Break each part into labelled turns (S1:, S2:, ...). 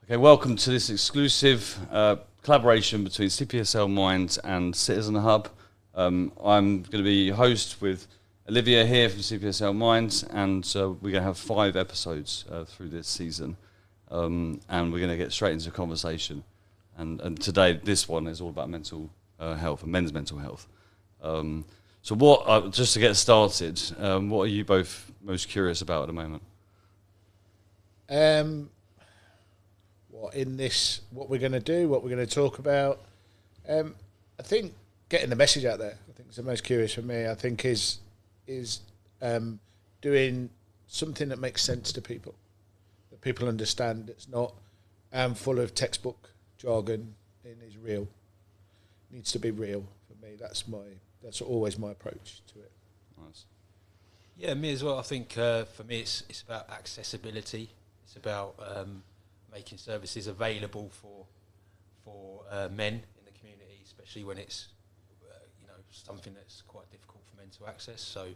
S1: Okay, welcome to this exclusive collaboration between CPSL Mind and Citizen Hub. I'm going to be your host with Olivia here from CPSL Mind, and we're going to have 5 episodes through this season, and we're going to get straight into conversation. And today, this one is all about mental health and men's mental health. So what, just to get started, what are you both most curious about at the moment?
S2: What we're going to do, what we're going to talk about. I think getting the message out there, I think is the most curious for me. I think is doing something that makes sense to people, that people understand. It's not full of textbook jargon and is real. It needs to be real for me. That's always my approach to it.
S1: Nice.
S3: Yeah, me as well. I think for me it's about accessibility. It's about making services available for men in the community, especially when it's something that's quite difficult for men to access. So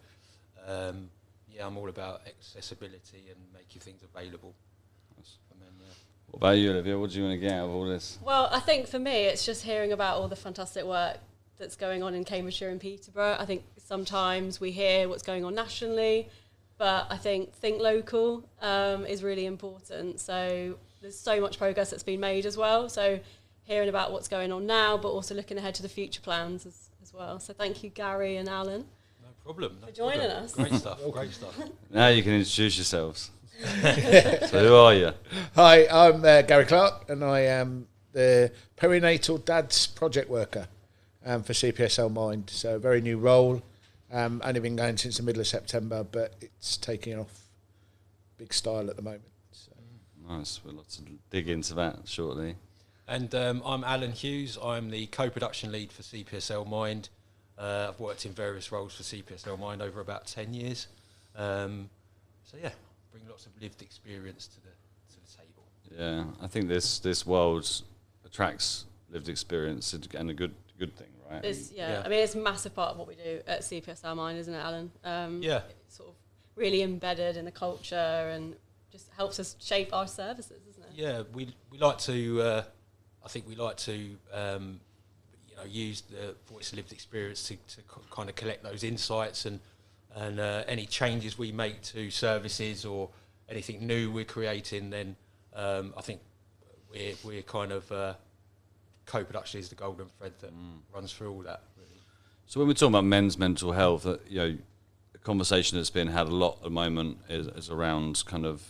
S3: I'm all about accessibility and making things available for men. Yeah.
S1: What about you, Olivia? What do you want to get out of all this?
S4: Well, I think for me, it's just hearing about all the fantastic work that's going on in Cambridgeshire and Peterborough. I think sometimes we hear what's going on nationally, but I think local is really important. So there's so much progress that's been made as well. So hearing about what's going on now, but also looking ahead to the future plans as well. So thank you, Gary and Allan.
S3: No problem.
S4: For joining us.
S3: Great stuff. Great stuff.
S1: Now you can introduce yourselves. So who are you?
S2: Hi, I'm Gary Clarke, and I am the Perinatal Dads Project Worker for CPSL Mind. So a very new role. Only been going since the middle of September, but it's taking off big style at the moment. So.
S1: Nice. We'll have to dig into that shortly.
S3: And I'm Alex Hughes. I'm the co-production lead for CPSL Mind. I've worked in various roles for CPSL Mind over about 10 years. Bring lots of lived experience to the table.
S1: Yeah, I think this world attracts lived experience and a good thing, right?
S4: I mean, it's a massive part of what we do at CPSL Mind, isn't it, Allan? It's sort of really embedded in the culture and just helps us shape our services, isn't it?
S3: Yeah, we like to. I think we like to, use the voice of lived experience to kind of collect those insights and any changes we make to services or anything new we're creating. Then I think we're kind of co-production is the golden thread that runs through all that. Really.
S1: So when we're talking about men's mental health, the conversation that's being had a lot at the moment is around kind of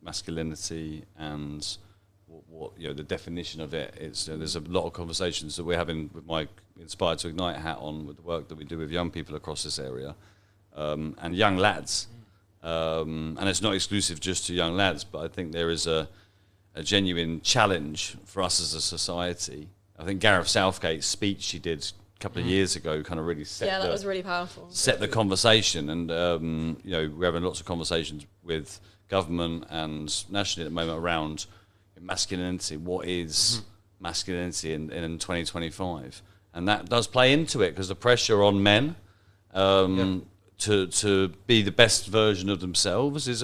S1: masculinity and what the definition of it is. There's a lot of conversations that we're having with my Inspired to Ignite hat on with the work that we do with young people across this area and young lads. And it's not exclusive just to young lads, but I think there is a genuine challenge for us as a society. I think Gareth Southgate's speech he did a couple of years ago kind of really
S4: that was really powerful.
S1: Set the conversation, and we're having lots of conversations with government and nationally at the moment around masculinity. What is masculinity in 2025? And that does play into it because the pressure on men to be the best version of themselves is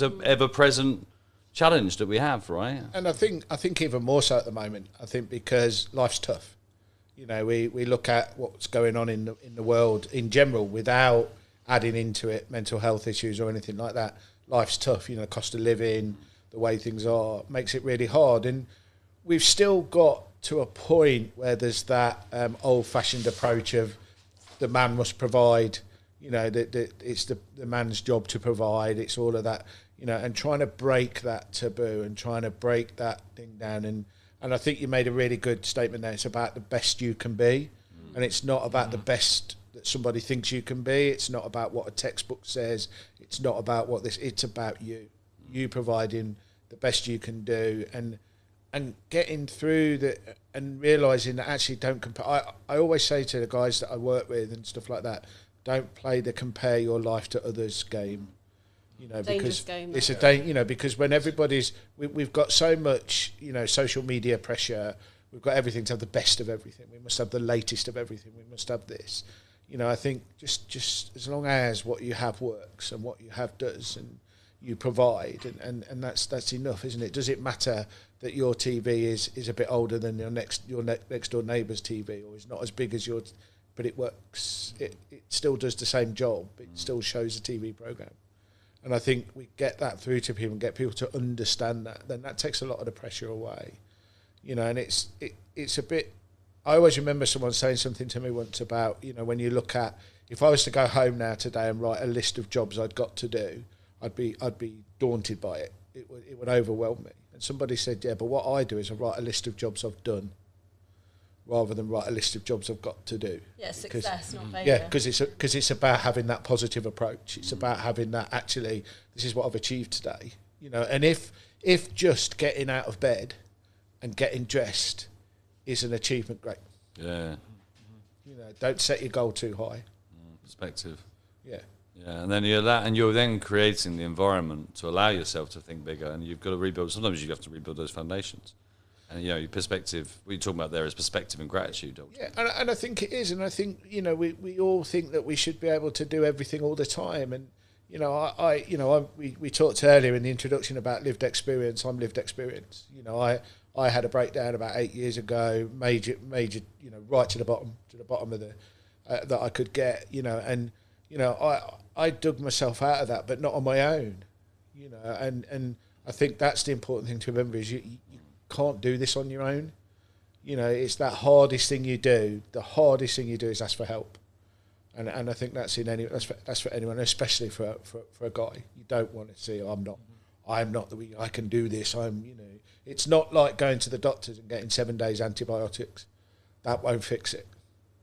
S1: a ever-present challenge that we have, right?
S2: And I think even more so at the moment. I think because life's tough. We look at what's going on in the world in general without adding into it mental health issues or anything like that. Life's tough. Cost of living, the way things are, makes it really hard. And we've still got to a point where there's that old-fashioned approach of the man must provide. That it's the man's job to provide. It's all of that. And trying to break that taboo and trying to break that thing down. And I think you made a really good statement there. It's about the best you can be. And it's not about the best that somebody thinks you can be. It's not about what a textbook says. It's not about it's about you. You providing the best you can do and getting through and realising that actually don't compare. I always say to the guys that I work with and stuff like that, don't play the compare your life to others game.
S4: Dangerous game.
S2: It's because when we've got so much, social media pressure, we've got everything to have the best of everything. We must have the latest of everything. We must have this. I think just as long as what you have works and what you have does, and you provide, and that's enough, isn't it? Does it matter that your TV is a bit older than your next door neighbour's TV, or is not as big as yours, but it works? It still does the same job. It still shows a TV programme, and I think we get that through to people and get people to understand that. Then that takes a lot of the pressure away, you know. And it's a bit. I always remember someone saying something to me once about, you know, when you look at, if I was to go home now today and write a list of jobs I'd got to do, I'd be daunted by it. It would overwhelm me. And somebody said, yeah, but what I do is I write a list of jobs I've done rather than write a list of jobs I've got to do.
S4: Yeah, success, not failure.
S2: Yeah, because it's about having that positive approach. It's about having that, actually, this is what I've achieved today. You know, and if just getting out of bed and getting dressed is an achievement, great.
S1: Yeah.
S2: You know, don't set your goal too high.
S1: Perspective.
S2: Yeah.
S1: Yeah, and then you're then creating the environment to allow yourself to think bigger, and you've got to rebuild. Sometimes you have to rebuild those foundations, and you know your perspective. What you're talking about there is perspective and gratitude.
S2: Yeah, and I think it is, and I think, you know, we all think that we should be able to do everything all the time, and you know, we talked earlier in the introduction about lived experience. I'm lived experience. You know, I had a breakdown about 8 years ago, major, you know, right to the bottom of the that I could get, you know, and you know, I dug myself out of that, but not on my own, you know, and I think that's the important thing to remember, is you can't do this on your own. You know, it's that hardest thing you do. The hardest thing you do is ask for help, and I think that's that's for anyone, especially for a guy. You don't want to see, I'm not the I can do this. You know, it's not like going to the doctors and getting 7 days antibiotics. That won't fix it.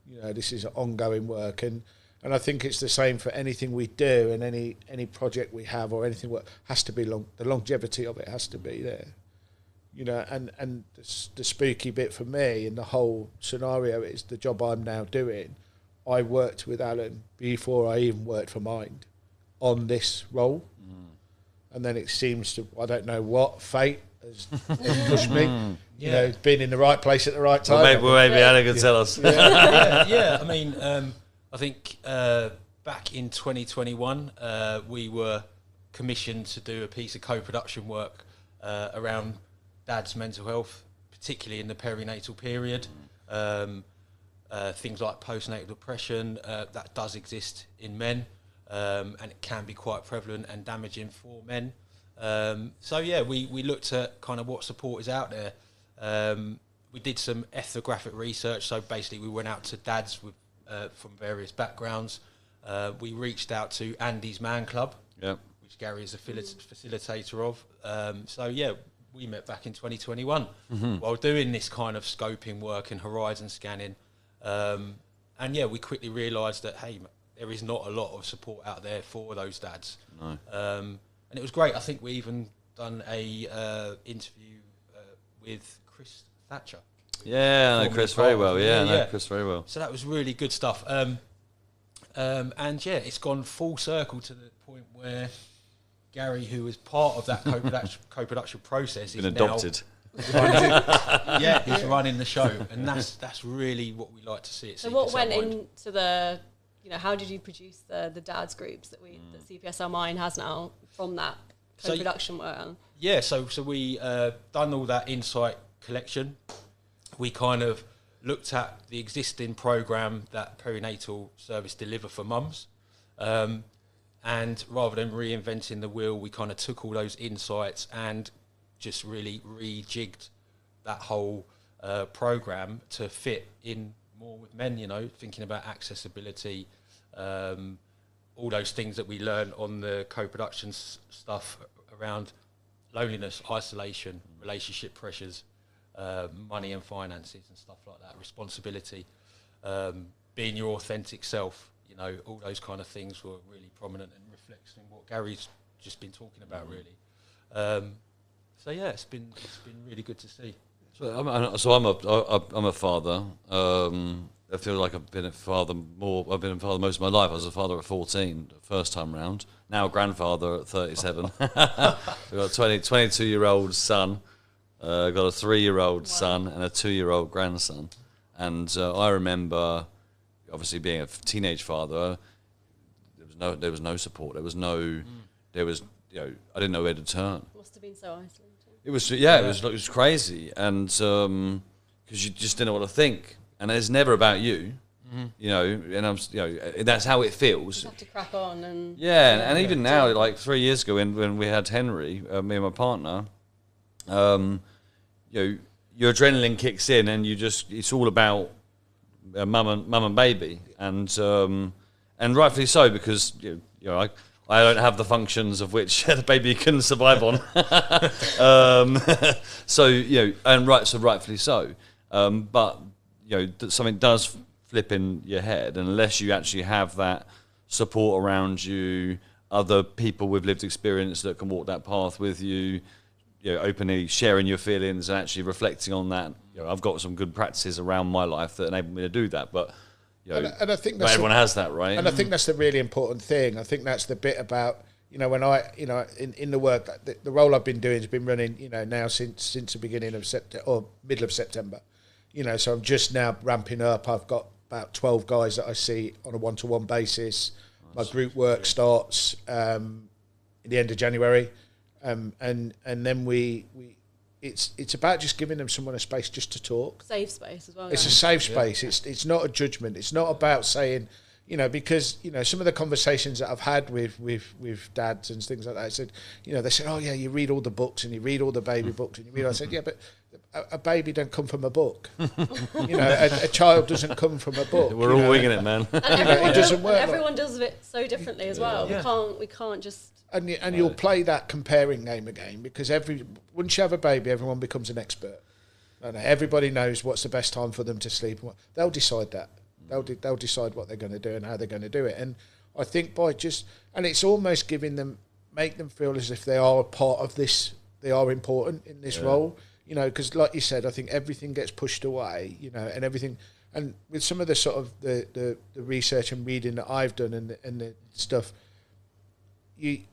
S2: You know, this is ongoing work, and I think it's the same for anything we do, and any project we have or anything has to be the longevity of it has to be there. You know, and the spooky bit for me in the whole scenario is the job I'm now doing. I worked with Allan before I even worked for Mind on this role, and then it seems to, I don't know what fate has pushed me. You know, being in the right place at the right time.
S1: Well, maybe Allan can tell us.
S3: Yeah. I mean, I think back in 2021, we were commissioned to do a piece of co-production work around dad's mental health, particularly in the perinatal period. Things like postnatal depression, that does exist in men, and it can be quite prevalent and damaging for men. So yeah, we looked at kind of what support is out there. We did some ethnographic research, so basically we went out to dads with, from various backgrounds. We reached out to Andy's Man Club, which Gary is a facilitator of. So yeah, we met back in 2021 while doing this kind of scoping work and horizon scanning. And yeah, we quickly realised that, hey, there is not a lot of support out there for those dads.
S1: No.
S3: And it was great. I think we even done a interview with Chris Thatcher.
S1: Yeah, I know Chris very well. Yeah, I know Chris very well.
S3: So that was really good stuff. And yeah, it's gone full circle to the point where Gary, who was part of that co-production process, is
S1: adopted.
S3: He's running the show, and that's really what we like to see.
S4: So what went into the, you know, how did you produce the dads groups that CPSL Mind has now from that co-production work?
S3: Yeah, so we done all that insight collection. We kind of looked at the existing programme that Perinatal Service deliver for mums, and rather than reinventing the wheel, we kind of took all those insights and just really rejigged that whole programme to fit in more with men, you know, thinking about accessibility, all those things that we learned on the co-production stuff around loneliness, isolation, relationship pressures, money and finances and stuff like that, responsibility, being your authentic self, you know, all those kind of things were really prominent and reflecting what Gary's just been talking about, really. So yeah, it's been really good to see.
S1: So I'm a father. I feel like I've been a father more. I've been a father most of my life. I was a father at 14, first time round. Now a grandfather at 37. We've got a 22-year-old son. Got a 3-year-old son and a 2-year-old grandson. And I remember, obviously being a teenage father, there was no support. There was I didn't know where to turn.
S4: Must have been so isolating.
S1: It was crazy, and because you just didn't know what to think, and it's never about you. And I'm, that's how it feels.
S4: You have to crack on and
S1: and even now, like 3 years ago, when we had Henry, me and my partner, your adrenaline kicks in, and it's all about mum and baby, and rightfully so, because I don't have the functions of which the baby can survive on. So rightfully so. But something does flip in your head, and unless you actually have that support around you, other people with lived experience that can walk that path with you, openly sharing your feelings and actually reflecting on that. I've got some good practices around my life that enable me to do that, but
S2: and I think
S1: not everyone has that, right?
S2: And I think that's the really important thing. I think that's the bit about when I in the work, the role I've been doing has been running now since the beginning of September or middle of September. So I'm just now ramping up. I've got about 12 guys that I see on a one-to-one basis. My group work starts in the end of January, and then it's about just giving them someone a space just to talk.
S4: Safe space as well.
S2: It's a safe space. It's not a judgment. It's not about saying, because some of the conversations that I've had with dads and things like that, I said, they said, oh yeah, you read all the books and you read all the baby books and you read. I said, yeah, but a baby don't come from a book. A child doesn't come from a book.
S1: We're all winging it, man.
S4: And
S2: it doesn't work.
S4: Everyone does it so differently as well.
S3: Yeah.
S4: We can't just.
S2: And you'll play that comparing game again, because once you have a baby, everyone becomes an expert. Everybody knows what's the best time for them to sleep. They'll decide that. They'll decide what they're going to do and how they're going to do it. And I think and it's almost make them feel as if they are a part of this. They are important in this role. Because like you said, I think everything gets pushed away. And everything. And with some of the sort of the research and reading that I've done and the stuff.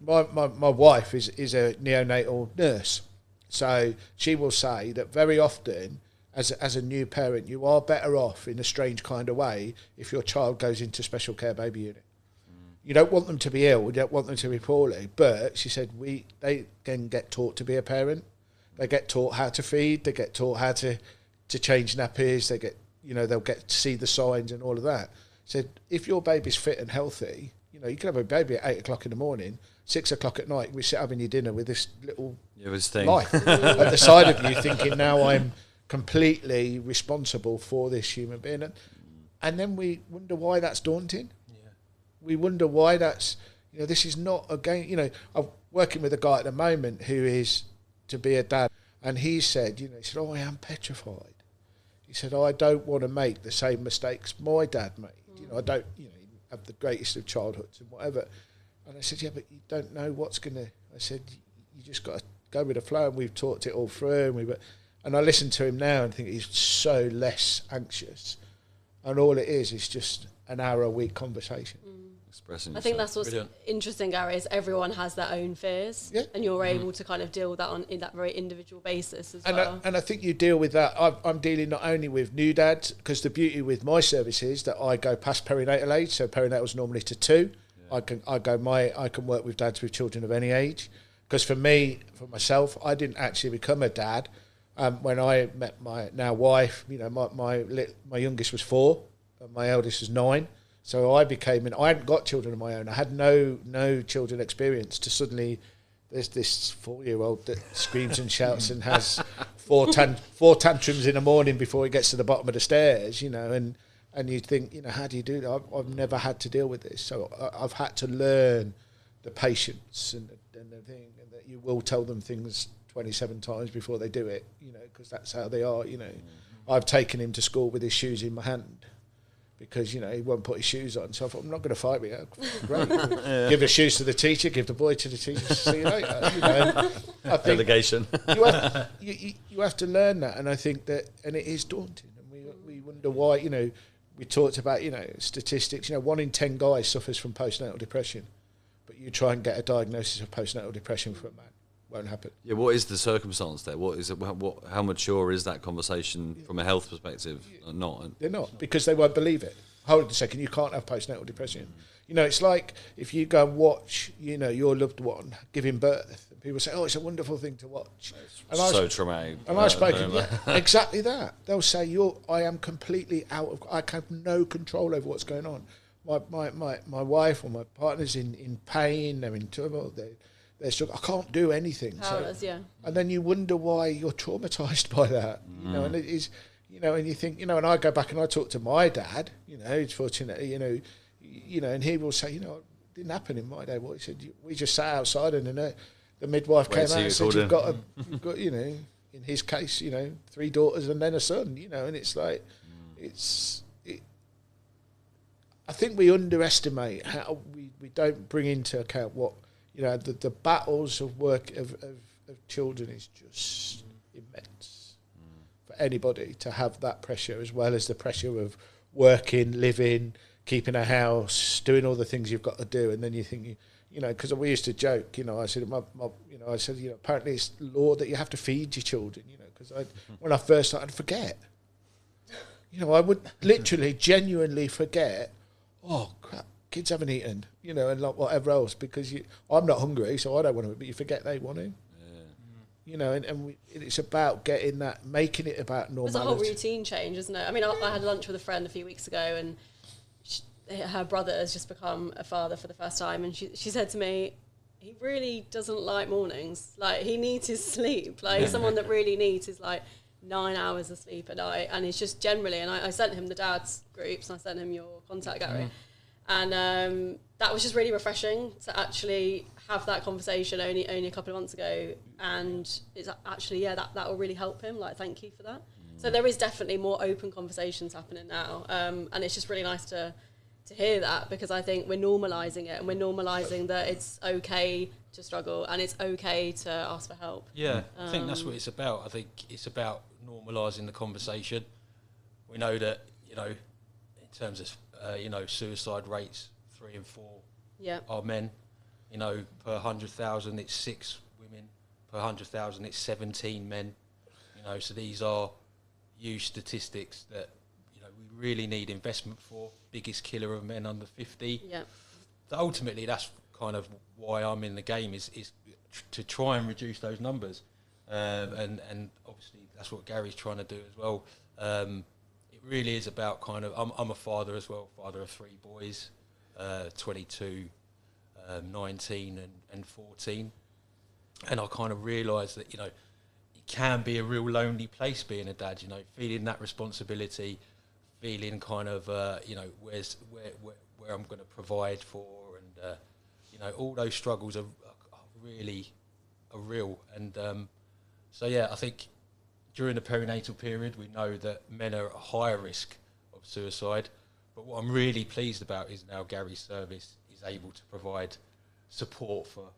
S2: My wife is a neonatal nurse, so she will say that very often, as a new parent, you are better off in a strange kind of way if your child goes into special care baby unit. You don't want them to be ill, you don't want them to be poorly, but she said they can get taught to be a parent. They get taught how to feed, they get taught how to change nappies, they get they'll get to see the signs and all of that. Said if your baby's fit and healthy, you can have a baby at 8 o'clock in the morning, 6 o'clock at night, we sit having your dinner with this little life at the side of you, thinking now I'm completely responsible for this human being. And then we wonder why that's daunting. Yeah. We wonder why that's, this is not a game. I'm working with a guy at the moment who is to be a dad, and he said, he said, I am petrified. He said, I don't want to make the same mistakes my dad made. I don't, have the greatest of childhoods and whatever. And I said, yeah, but you don't know what's going to... I said, you just got to go with the flow, and we've talked it all through. And I listen to him now and think he's so less anxious. And all it is just an hour a week conversation.
S1: Expressing
S4: I think that's what's interesting, Gary, is everyone has their own fears, and you're able to kind of deal with that in that very individual basis as well.
S2: And I think you deal with that. I'm dealing not only with new dads, because the beauty with my service is that I go past perinatal age, so perinatal's normally to 2. I can work with dads with children of any age, because for myself, I didn't actually become a dad when I met my now wife. My youngest was 4, and my eldest was 9. So I hadn't got children of my own. I had no children experience, to suddenly there's this 4-year-old that screams and shouts and has four tantrums in the morning before he gets to the bottom of the stairs, and you think, how do you do that? I've never had to deal with this. So I've had to learn the patience and the thing, and that you will tell them things 27 times before they do it, because that's how they are, I've taken him to school with his shoes in my hand, because, he won't put his shoes on. So I thought, I'm not going to fight with you. Great. Give the shoes to the teacher, give the boy to the teacher, see you later. I think
S1: delegation.
S2: You have to learn that, and I think that, and it is daunting, and we wonder why, we talked about, statistics, 1 in 10 guys suffers from postnatal depression, but you try and get a diagnosis of postnatal depression for a man. Won't happen.
S1: Yeah, what is the circumstance there? What is it? How mature is that conversation from a health perspective? Not.
S2: They're not, because they won't believe it. Hold on a second, you can't have postnatal depression. You know, it's like if you go and watch, you know, your loved one giving birth, and people say, "Oh, it's a wonderful thing to watch."
S1: And so traumatic.
S2: And I've spoken exactly that. They'll say, I am completely I have no control over what's going on. My wife or my partner's in pain. They're in turmoil. They're struggling. I can't do anything.
S4: Powerless, yeah.
S2: And then you wonder why you're traumatised by that. You know, and it is, you know, and you think, you know, and I go back and I talk to my dad. You know, he's fortunate. You know, and he will say, you know, it didn't happen in my day. What he said, we just sat outside and then the midwife came out and said, you've got, you know, in his case, you know, 3 daughters and then a son. You know, and it's like, I think we underestimate how we don't bring into account what, you know, the battles of work of children is just immense for anybody to have that pressure, as well as the pressure of working, living, keeping a house, doing all the things you've got to do. And then you think, you know, because we used to joke, you know, I said, you know, apparently it's law that you have to feed your children, you know, because when I first started, I'd forget. You know, I would literally, genuinely forget, oh, crap, kids haven't eaten, you know, and like whatever else, because I'm not hungry, so I don't want to, but you forget they want to. Yeah. You know, and it's about getting that, making it about normality.
S4: There's a whole routine change, isn't it? I mean, I had lunch with a friend a few weeks ago, and her brother has just become a father for the first time, and she said to me, he really doesn't like mornings. Like, he needs his sleep. Like, someone that really needs his, like, 9 hours of sleep a night, and it's just generally, and I sent him the dad's groups, and I sent him your contact, Gary, and that was just really refreshing to actually have that conversation only a couple of months ago, and it's actually, that will really help him, like, thank you for that. So there is definitely more open conversations happening now, and it's just really nice to hear that, because I think we're normalising it, and we're normalising that it's okay to struggle and it's okay to ask for help.
S3: Yeah, I think that's what it's about. I think it's about normalising the conversation. We know that, you know, in terms of, you know, suicide rates, 3 and 4 are men. You know, per 100,000 it's 6 women. Per 100,000 it's 17 men. You know, so these are huge statistics that, you know, we really need investment for. Biggest killer of men under 50. Yeah. Ultimately, that's kind of why I'm in the game, is to try and reduce those numbers, and obviously that's what Gary's trying to do as well. It really is about kind of, I'm a father as well, father of 3 boys, 22, 19 and 14, and I kind of realised that, you know, it can be a real lonely place being a dad, you know, feeling that responsibility, feeling kind of, you know, where I'm going to provide for, and you know, all those struggles are real. And so yeah, I think during the perinatal period, we know that men are at a higher risk of suicide. But what I'm really pleased about is now Gary's service is able to provide support for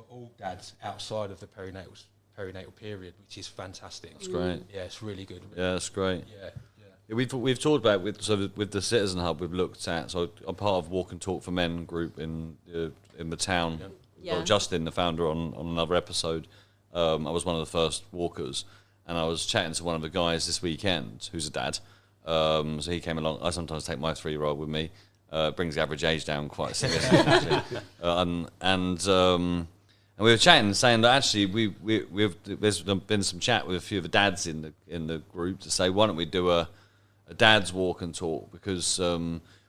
S3: all dads outside of the perinatal period, which is fantastic.
S1: That's great.
S3: Yeah, it's really good.
S1: Yeah, that's great.
S3: Yeah.
S1: We've talked about with the Citizen Hub. We've looked at, so I'm part of Walk and Talk for Men group in the town.
S4: Yeah.
S1: Got Justin, the founder, on another episode. I was one of the first walkers, and I was chatting to one of the guys this weekend who's a dad. So he came along. I sometimes take my 3-year-old with me. Brings the average age down quite significantly. And we were chatting, saying that actually there's been some chat with a few of the dads in the group to say, why don't we do a dad's walk and talk, because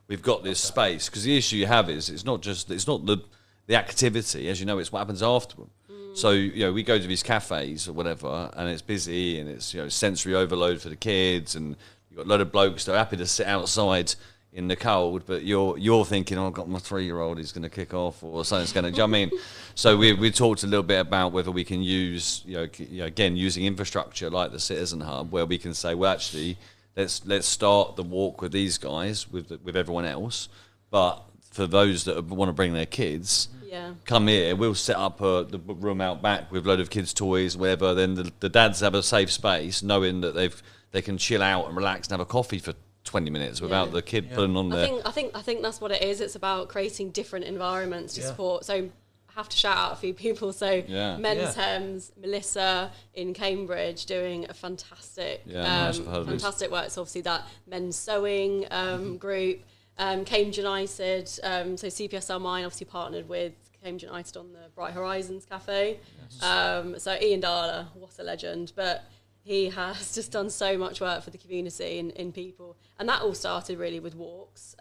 S1: we've got this space. Because the issue you have is it's not the activity, as you know, it's what happens afterward. So, you know, we go to these cafes or whatever, and it's busy, and it's, you know, sensory overload for the kids, and you've got a load of blokes that are happy to sit outside in the cold, but you're thinking, oh, I've got my 3-year-old, he's going to kick off, or something's going to jump in. So we talked a little bit about whether we can use, you know, again, using infrastructure like the Citizen Hub, where we can say, well, actually, let's start the walk with these guys, with everyone else. But for those that want to bring their kids, come here. We'll set up the room out back with a load of kids' toys, whatever. Then the dads have a safe space, knowing that they can chill out and relax and have a coffee for 20 minutes without the kid putting on their...
S4: I think that's what it is. It's about creating different environments to support. So I have to shout out a few people. So Men's Hems, Melissa in Cambridge doing a fantastic work. So obviously that men's sewing group. Cambridge United, so CPSL Mind obviously partnered with Cambridge United on the Bright Horizons Cafe. Yes. So Ian Darla, what a legend, but he has just done so much work for the community in people, and that all started really with walks.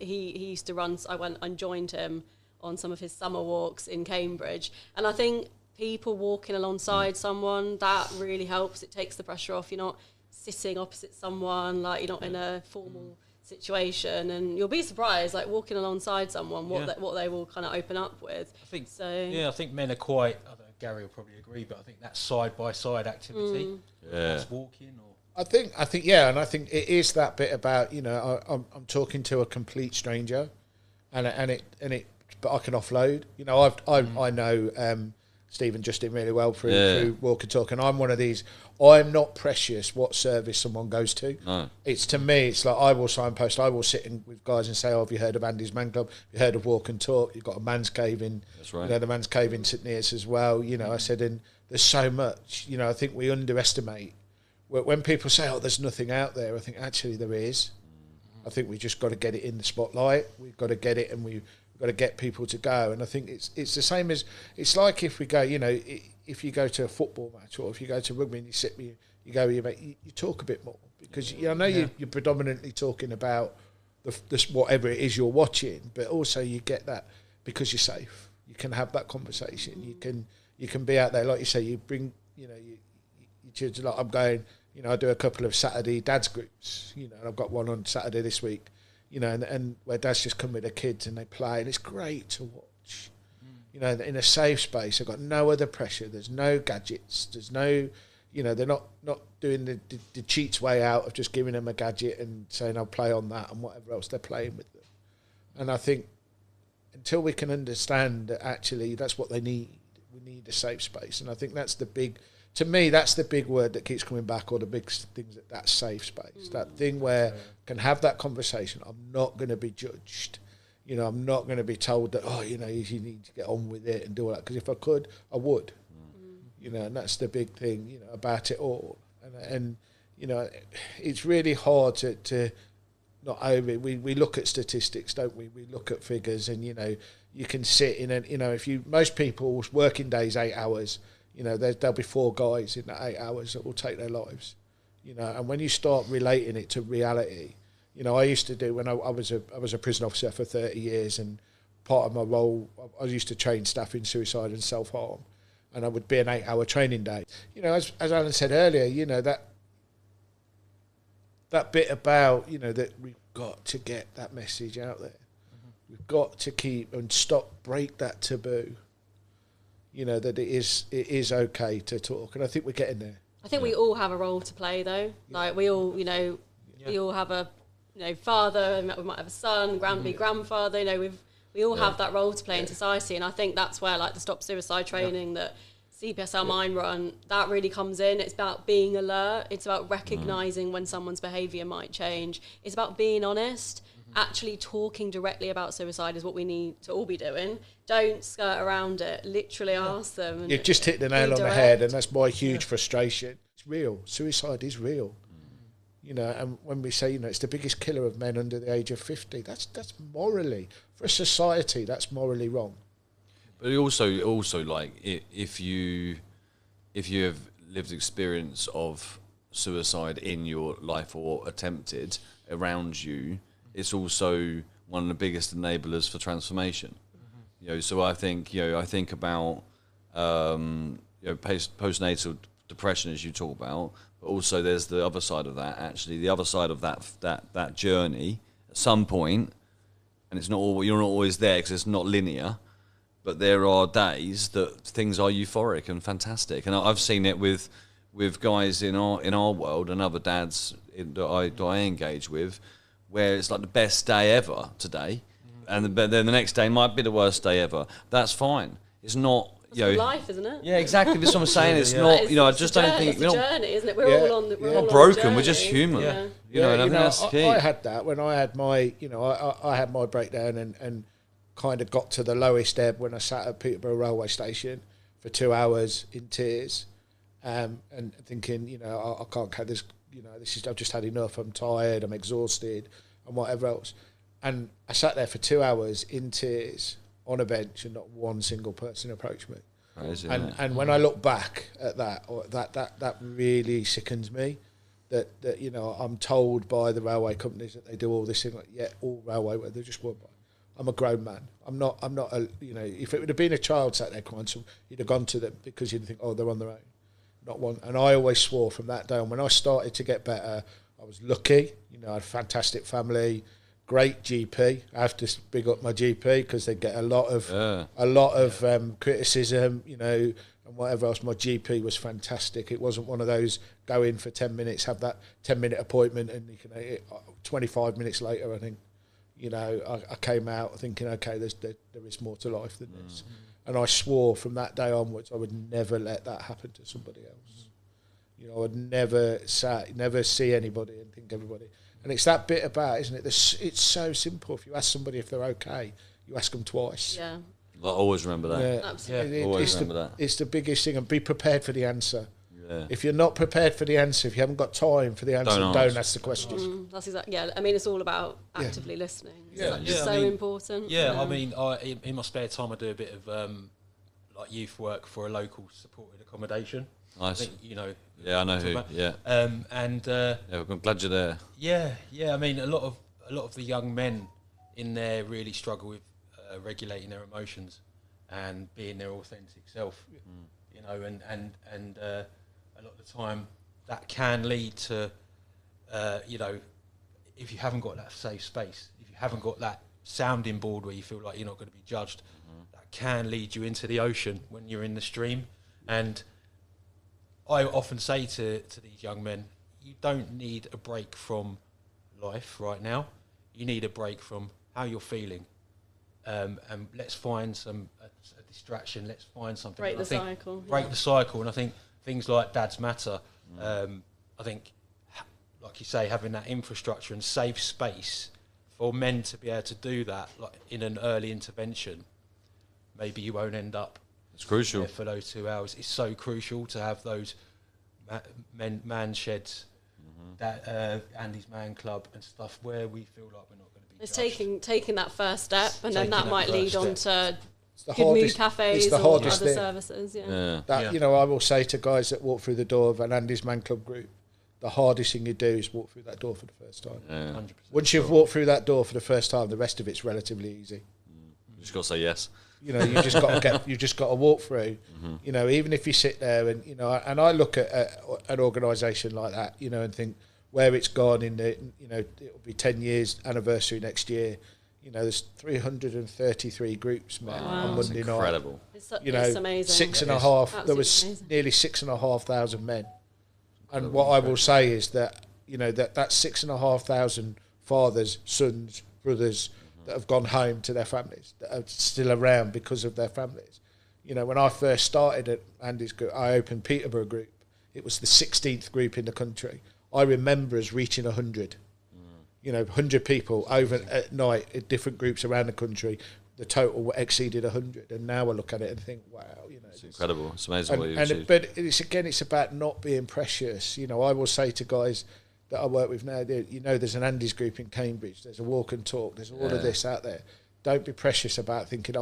S4: He used to run. I went and joined him on some of his summer walks in Cambridge, and I think people walking alongside someone, that really helps. It takes the pressure off. You're not sitting opposite someone, like you're not in a formal situation, and you'll be surprised, like walking alongside someone, what they will kind of open up with.
S3: I think men are quite, I don't know, Gary will probably agree, but I think that side by side activity, just walking, or
S2: I think yeah, and I think it is that bit about, you know, I'm talking to a complete stranger, and it but I can offload. You know, I know Stephen Justin really well through Walk and Talk, and I'm one of these. I'm not precious what service someone goes to. No. It's, to me, it's like I will signpost. I will sit in with guys and say, "Oh, have you heard of Andy's Man Club? Have you heard of Walk and Talk? You've got a man's cave in." That's right. You know, the man's cave in St Neots as well. You know, I said, and there's so much. You know, I think we underestimate when people say, "Oh, there's nothing out there." I think actually there is. I think we just got to get it in the spotlight. We've got to get it, and we've got to get people to go. And I think it's the same as, it's like if we go, you know, if you go to a football match or if you go to rugby and you sit with you go with your mate, you talk a bit more, because I know you're predominantly talking about the whatever it is you're watching, but also you get that because you're safe. You can have that conversation. You can be out there, like you say. You bring, you know, you choose, like I'm going. You know, I do a couple of Saturday dads groups. You know, and I've got one on Saturday this week. You know, and where dads just come with their kids and they play, and it's great to watch. You know, in a safe space. I've got no other pressure. There's no gadgets. There's no, you know, they're not doing the cheats way out of just giving them a gadget and saying I'll play on that and whatever else. They're playing with them. And I think until we can understand that actually that's what they need, we need a safe space. And I think that's the big, to me, that's the big word that keeps coming back, or the big things, that safe space, that thing where I can have that conversation. I'm not going to be judged. You know, I'm not going to be told that, oh, you know, you need to get on with it and do all that. Because if I could, I would. You know, and that's the big thing, you know, about it all. And you know, it's really hard to not over. We look at statistics, don't we? We look at figures, and you know, you can sit in you know, most people's working days 8 hours. You know, there'll be 4 guys in that 8 hours that will take their lives. You know, and when you start relating it to reality, you know, I used to do when I was a prison officer for 30 years, and part of my role, I used to train staff in suicide and self-harm, and I would be an 8-hour training day. You know, as Allan said earlier, you know, that bit about, you know, that we've got to get that message out there. We've got to keep and break that taboo. You know, that it is okay to talk, and I think we're getting there.
S4: I think we all have a role to play, though. Like we all, you know, we all have a, you know, father. We might have a son, grandfather. You know, we all have that role to play in society, and I think that's where, like, the Stop Suicide training that CPSL Mind run, that really comes in. It's about being alert. It's about recognising when someone's behaviour might change. It's about being honest. Actually talking directly about suicide is what we need to all be doing. Don't skirt around it. Literally ask them.
S2: You've just hit the nail on the head, and that's my huge frustration. It's real. Suicide is real. You know, and when we say, you know, it's the biggest killer of men under the age of 50, that's morally, for a society, that's morally wrong.
S1: But also like, if you have lived experience of suicide in your life or attempted around you, it's also one of the biggest enablers for transformation. You know, so I think about you know, postnatal depression, as you talk about, but also there's the other side of that. Actually, the other side of that journey at some point, and it's not all, you're not always there because it's not linear. But there are days that things are euphoric and fantastic, and I've seen it with guys in our world and other dads that I engage with, where it's like the best day ever today, and then the next day might be the worst day ever. That's fine. It's not, you know,
S4: life, isn't it?
S1: Yeah, exactly. That's what I'm saying. It's not, you know, I just don't think
S4: it's a journey, isn't it? We're all on the. We're
S1: not broken. We're just human.
S4: Yeah.
S1: You know, and I think that's key.
S2: I had that when I had my, you know, I had my breakdown and kind of got to the lowest ebb when I sat at Peterborough railway station for 2 hours in tears, and thinking, you know, I can't carry this. You know, I've just had enough. I'm tired. I'm exhausted, and whatever else. And I sat there for 2 hours in tears on a bench, and not one single person approached me.
S1: Crazy,
S2: And when I look back at that, that really sickens me. That you know, I'm told by the railway companies that they do all this thing. Like, yeah, all railway, they're just one by. I'm a grown man. I'm not a, you know, if it would have been a child sat there crying, so you'd have gone to them because you'd think, oh, they're on their own. Not one. And I always swore from that day on, when I started to get better, I was lucky. You know, I had a fantastic family, great GP. I have to big up my GP because they get a lot of criticism, you know, and whatever else. My GP was fantastic. It wasn't one of those go in for 10 minutes, have that 10-minute appointment, and you can 25 minutes later, I think, you know, I came out thinking, okay, there is more to life than this. And I swore from that day onwards I would never let that happen to somebody else. You know, I would never see anybody and think everybody. And it's that bit about, isn't it? It's so simple. If you ask somebody if they're okay, you ask them twice.
S4: Yeah.
S1: I always remember that.
S2: Yeah.
S4: Absolutely.
S1: Always remember that.
S2: It's the biggest thing, and be prepared for the answer.
S1: Yeah.
S2: If you're not prepared for the answer, if you haven't got time for the answer, don't ask the question.
S4: That's exactly. Yeah, I mean, it's all about actively listening.
S2: Yeah.
S4: It's so important.
S3: Yeah, I mean, in my spare time, I do a bit of like youth work for a local supported accommodation.
S1: Nice.
S3: I think, you know.
S1: Yeah, I know who. Yeah.
S3: Yeah,
S1: I'm glad you're there.
S3: Yeah. I mean, a lot of the young men in there really struggle with regulating their emotions and being their authentic self. You know, and a lot of the time that can lead to, you know, if you haven't got that safe space, if you haven't got that sounding board where you feel like you're not going to be judged, that can lead you into the ocean when you're in the stream. And I often say to these young men, you don't need a break from life right now. You need a break from how you're feeling. And let's find a distraction. Let's find something.
S4: Break the cycle.
S3: Break the cycle. And I think things like Dads Matter. I think, like you say, having that infrastructure and safe space for men to be able to do that, like in an early intervention, maybe you won't end up.
S1: It's crucial
S3: for those 2 hours. It's so crucial to have those man sheds, that Andy's Man Club and stuff, where we feel like we're not going to be.
S4: It's
S3: judged.
S4: taking that first step, and then that might lead on to
S2: the
S4: good mood
S2: hardest-
S4: cafes
S2: it's the
S4: or
S2: hardest
S4: other
S2: thing.
S4: services.
S2: You know, I will say to guys that walk through the door of an Andy's Man Club group, the hardest thing you do is walk through that door for the first time.
S3: 100%.
S2: Once you've walked through that door for the first time, the rest of it's relatively easy.
S1: You just got to say yes.
S2: You know, you've just got to walk through. You know, even if you sit there and, you know, and I look at an organisation like that, you know, and think where it's gone in the, you know, it'll be 10 years anniversary next year. You know, there's 333 groups met on Monday night.
S1: Incredible.
S4: It's
S2: You know,
S4: amazing.
S2: 6.5. There was
S4: Absolutely amazing.
S2: nearly 6,500 men. And what I will say is that, you know, that 6,500 fathers, sons, brothers that have gone home to their families, that are still around because of their families. You know, when I first started at Andy's group, I opened Peterborough group. It was the 16th group in the country. I remember us reaching 100. You know, 100 people over at night at different groups around the country. The total exceeded 100. And now I look at it and think, wow, you know.
S1: It's incredible. It's amazing what you've achieved.
S2: But it's about not being precious. You know, I will say to guys that I work with now, you know, there's an Andy's group in Cambridge, there's a walk and talk, there's all of this out there. Don't be precious about thinking,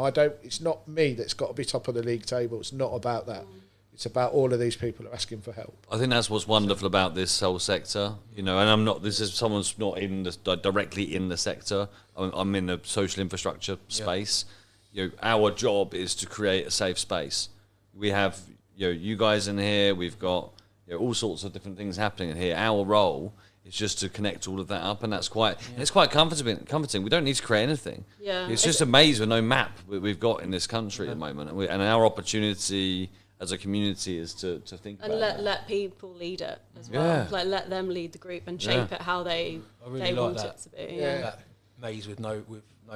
S2: it's not me that's got to be top of the league table. It's not about that. It's about all of these people that are asking for help.
S1: I think that's what's wonderful about this whole sector, you know, and this is someone's not in directly in the sector. I'm in the social infrastructure space. You know, our job is to create a safe space. We have, you know, you guys in here, we've got, you know, all sorts of different things happening in here. Our role is just to connect all of that up, and that's quite it's quite comforting. We don't need to create anything.
S4: Yeah.
S1: It's just amazing with no map we've got in this country at the moment, and our opportunity as a community is to think
S4: and
S1: about
S4: let people lead it as well.
S1: Yeah.
S4: Like let them lead the group and shape it how they want it to be. Yeah.
S3: That maze with no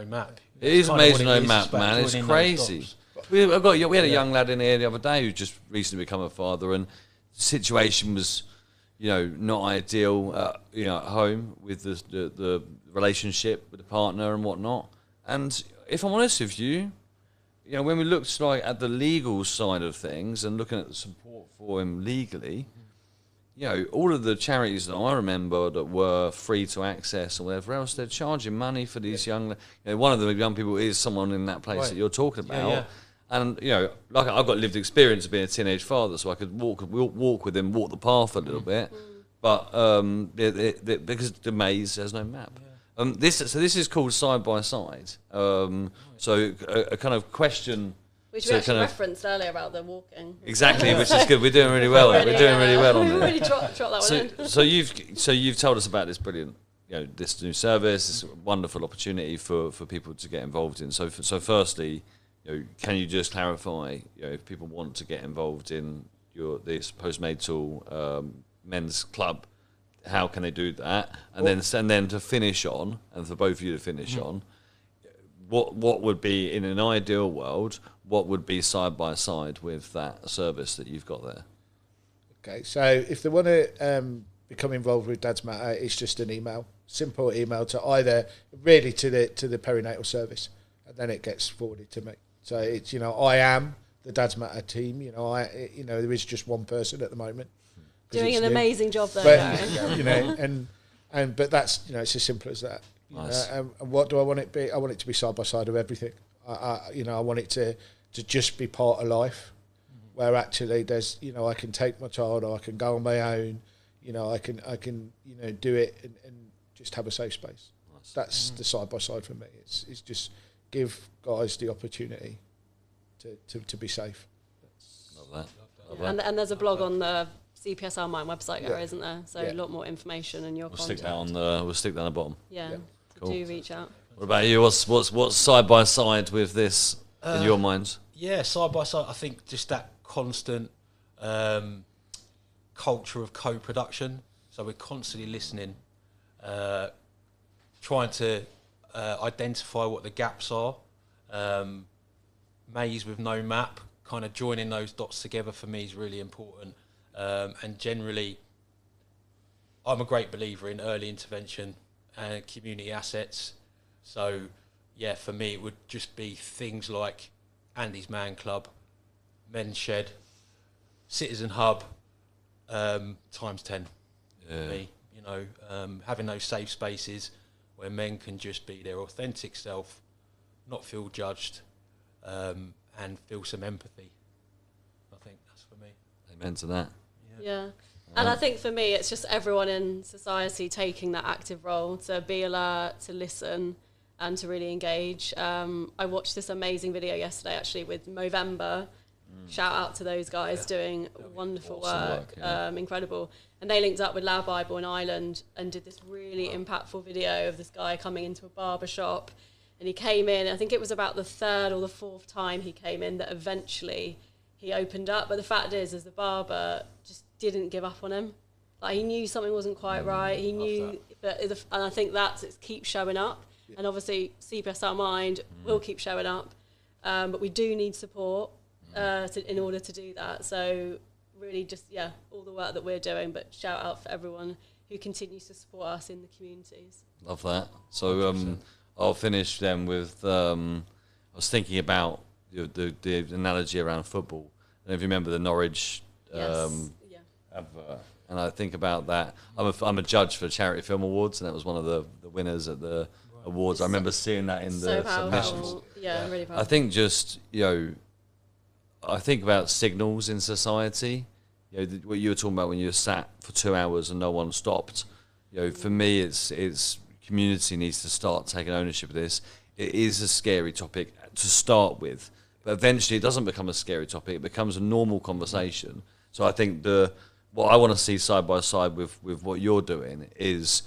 S3: map.
S1: It is
S3: kind of
S1: amazing,
S3: what it
S1: no
S3: is,
S1: map,
S3: about
S1: man. It's
S3: joining those
S1: crazy.
S3: dots.
S1: We had a young lad in here the other day who just recently become a father, and the situation was, you know, not ideal, you know, at home with the relationship with the partner and whatnot. And if I'm honest with you, you know, when we looked like at the legal side of things and looking at the support for him legally, you know, all of the charities that I remember that were free to access or whatever else, they're charging money for these young. You know, one of the young people is someone in that place that you're talking about.
S3: Yeah.
S1: And you know, like I've got lived experience of being a teenage father, so I could walk with him, walk the path a little bit. But because the maze has no map. This is called side by side. So a kind of question.
S4: Which we actually referenced earlier about the walking.
S1: Exactly, which is good. We're doing really well. We're doing really well on
S4: it.
S1: it.
S4: Really trot that one in.
S1: So you've told us about this brilliant, you know, this new service, this wonderful opportunity for people to get involved in. So firstly, you know, can you just clarify, you know, if people want to get involved in this postnatal men's club, how can they do that? And then to finish on, and for both of you to finish on, what would be, in an ideal world, what would be side by side with that service that you've got there?
S2: Okay, so if they want to become involved with Dads Matter, it's just an email, simple email to either really to the perinatal service, and then it gets forwarded to me. So it's, you know, I am the Dads Matter team. You know, there is just one person at the moment
S4: doing an amazing job there.
S2: But, you know, but that's, you know, it's as simple as that.
S1: Nice.
S2: And what do I want it to be? I want it to be side by side of everything. I want it to just be part of life, where actually there's, you know, I can take my child, or I can go on my own, you know, I can you know, do it and just have a safe space. Nice. That's the side by side for me. It's just give guys the opportunity to be safe.
S1: Love that.
S4: And there's a blog on the CPSL Mind website, Gary, isn't there? So a lot more information and your contact.
S1: We'll stick that on the bottom.
S4: Yeah.
S1: Cool.
S4: Do reach out.
S1: What about you? What's side by side with this in your minds?
S3: Yeah, side by side. I think just that constant culture of co-production. So we're constantly listening, trying to identify what the gaps are. Maze with no map, kind of joining those dots together for me is really important. And generally, I'm a great believer in early intervention and community assets. So, yeah, for me, it would just be things like Andy's Man Club, Men's Shed, Citizen Hub, times 10 for me. You know, having those safe spaces where men can just be their authentic self, not feel judged, and feel some empathy. I think that's for me.
S1: Amen to that.
S4: Yeah. And I think for me, it's just everyone in society taking that active role to be alert, to listen, and to really engage. I watched this amazing video yesterday, actually, with Movember. Shout out to those guys doing wonderful work. Incredible. And they linked up with Loud Bible in Ireland and did this really impactful video of this guy coming into a barber shop. And he came in, I think it was about the third or the fourth time he came in that eventually he opened up. But the fact is the barber just didn't give up on him. Like, he knew something wasn't quite right. He knew, and I think it keeps showing up. And obviously CPSL Mind will keep showing up. But we do need support in order to do that. So really just, all the work that we're doing, but shout out for everyone who continues to support us in the communities.
S1: Love that. So I'll finish then with, I was thinking about the analogy around football. I don't know if you remember the Norwich advert. And I think about that. I'm a judge for Charity Film Awards, and that was one of the winners at the awards. I remember seeing that in the submissions.
S4: Yeah, really powerful.
S1: I think just, I think about signals in society. What you were talking about when you were sat for 2 hours and no one stopped. For me, it's community needs to start taking ownership of this. It is a scary topic to start with, but eventually it doesn't become a scary topic. It becomes a normal conversation. So I think what I want to see side by side with what you're doing is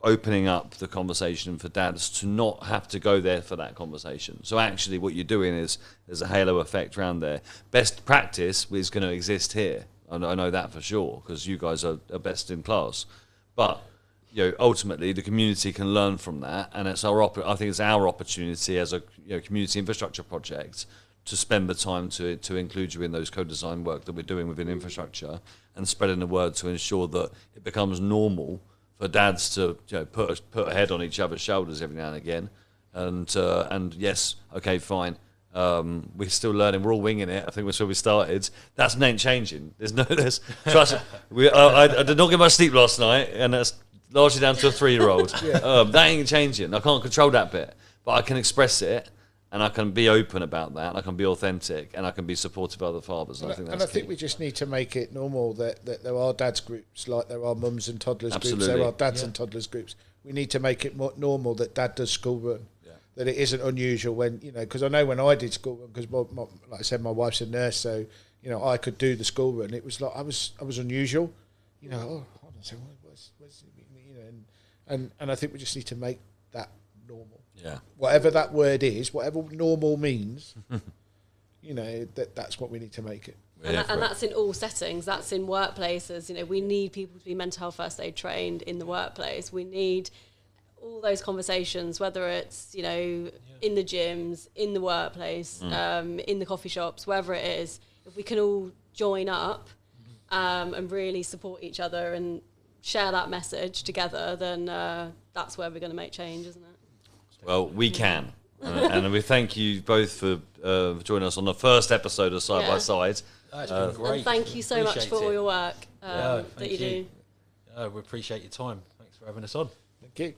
S1: opening up the conversation for dads to not have to go there for that conversation. So actually what you're doing is there's a halo effect around there. Best practice is going to exist here. I know that for sure, because you guys are best in class. But ultimately the community can learn from that, and it's I think it's our opportunity as a community infrastructure project to spend the time to include you in those co-design work that we're doing within infrastructure and spreading the word to ensure that it becomes normal for dads to put a head on each other's shoulders every now and again, and yes, okay, fine, We're still learning. We're all winging it. I think that's where we started. That's ain't changing. Trust me. I did not get much sleep last night, and that's largely down to a 3-year-old. That ain't changing. I can't control that bit, but I can express it, and I can be open about that. And I can be authentic, and I can be supportive of other fathers. And I think
S2: we just need to make it normal that there are dads groups, like there are mums and toddlers
S1: Absolutely.
S2: groups. There are dads and toddlers groups. We need to make it more normal that dad does school run. That it isn't unusual when, because I know when I did school run, because like I said, my wife's a nurse, so, I could do the school run. It was like, I was unusual, hold on a second, and I think we just need to make that normal.
S1: Yeah.
S2: Whatever that word is, whatever normal means, that's what we need to make it.
S4: And that's in all settings. That's in workplaces. We need people to be mental health first aid trained in the workplace. We need all those conversations, whether it's in the gyms, in the workplace, in the coffee shops, wherever it is. If we can all join up and really support each other and share that message together, then that's where we're going to make change, isn't it?
S1: Well, we can. And we thank you both for joining us on the first episode of Side by Side.
S3: It's been great.
S4: And thank you so much for all your work that you do.
S3: We appreciate your time. Thanks for having us on.
S2: Thank you.